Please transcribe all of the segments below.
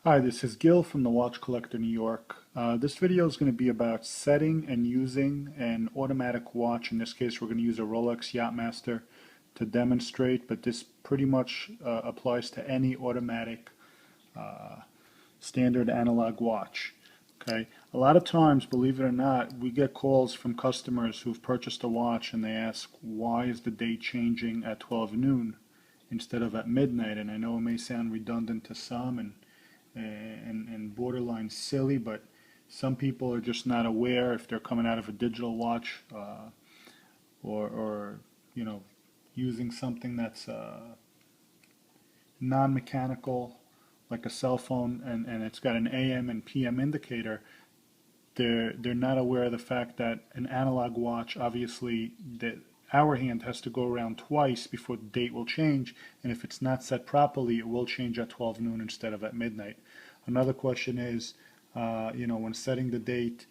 Hi, this is Gil from the Watch Collector New York. This video is going to be about setting and using an automatic watch. In this case, we're going to use a Rolex Yachtmaster to demonstrate, but this pretty much applies to any automatic standard analog watch. Okay, a lot of times, believe it or not, we get calls from customers who've purchased a watch and they ask, why is the date changing at 12 noon instead of at midnight? And I know it may sound redundant to some and borderline silly, but some people are just not aware if they're coming out of a digital watch or you know using something that's non-mechanical like a cell phone and it's got an AM and PM indicator. They're not aware of the fact that an analog watch, obviously, the hour hand has to go around twice before the date will change, and if it's not set properly, it will change at 12 noon instead of at midnight. Another question is, when setting the date,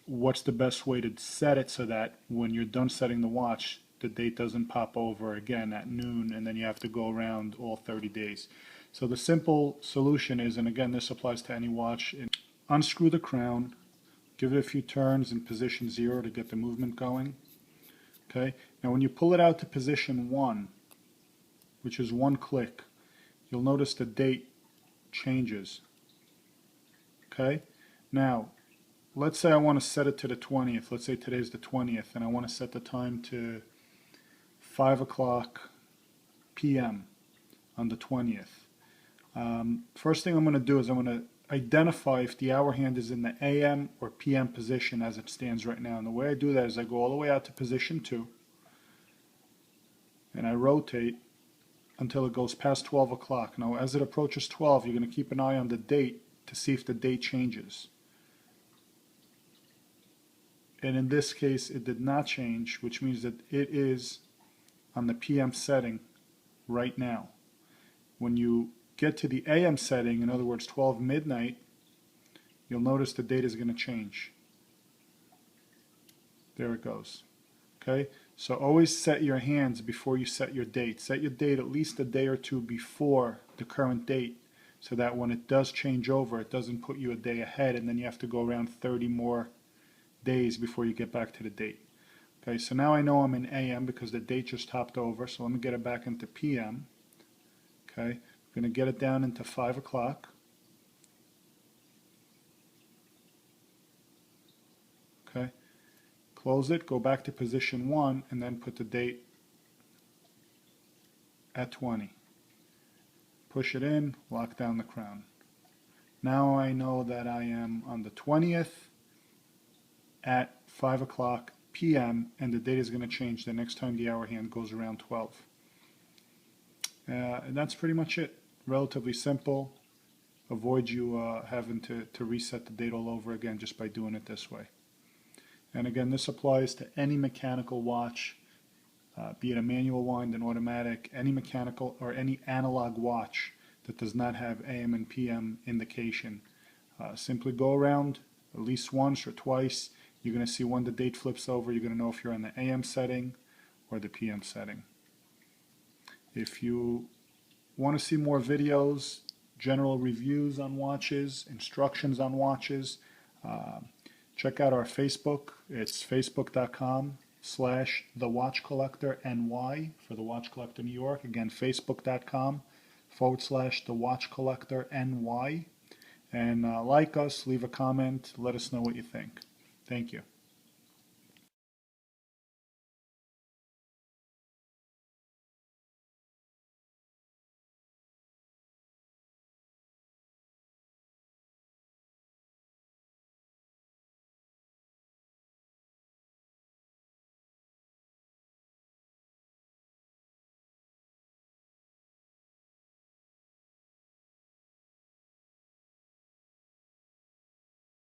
what's the best way to set it so that when you're done setting the watch, the date doesn't pop over again at noon, and then you have to go around all 30 days. So the simple solution is, and again, this applies to any watch, unscrew the crown, give it a few turns in position 0 to get the movement going. Okay. Now when you pull it out to position 1, which is one click, you'll notice the date changes. Okay. Now let's say I want to set it to the 20th. Let's say today's the 20th and I want to set the time to 5 o'clock p.m. on the 20th. First thing I'm going to do is I'm going to identify if the hour hand is in the AM or PM position as it stands right now. And the way I do that is I go all the way out to position 2 and I rotate until it goes past 12 o'clock. Now as it approaches 12, you're going to keep an eye on the date to see if the date changes. And in this case it did not change, which means that it is on the PM setting right now. When you get to the AM setting, in other words 12 midnight, you'll notice the date is going to change. There it goes. Okay, so always set your hands before you set your date. Set your date at least a day or two before the current date so that when it does change over, it doesn't put you a day ahead and then you have to go around 30 more days before you get back to the date. Okay, so now I know I'm in AM because the date just hopped over, so let me get it back into PM. Okay, I'm going to get it down into 5 o'clock. Okay, close it, go back to position 1, and then put the date at 20. Push it in, lock down the crown. Now I know that I am on the 20th at 5 o'clock p.m. and the date is going to change the next time the hour hand goes around 12. And that's pretty much it. Relatively simple. Avoid you having to reset the date all over again just by doing it this way. And again, this applies to any mechanical watch, be it a manual wind, an automatic, any mechanical or any analog watch that does not have AM and PM indication. Simply go around at least once or twice. You're going to see when the date flips over. You're going to know if you're on the AM setting or the PM setting. If you want to see more videos, general reviews on watches, instructions on watches, check out our Facebook. It's facebook.com/thewatchcollectorny for the Watch Collector New York. Again, facebook.com/thewatchcollectorny. And like us, leave a comment, let us know what you think. Thank you.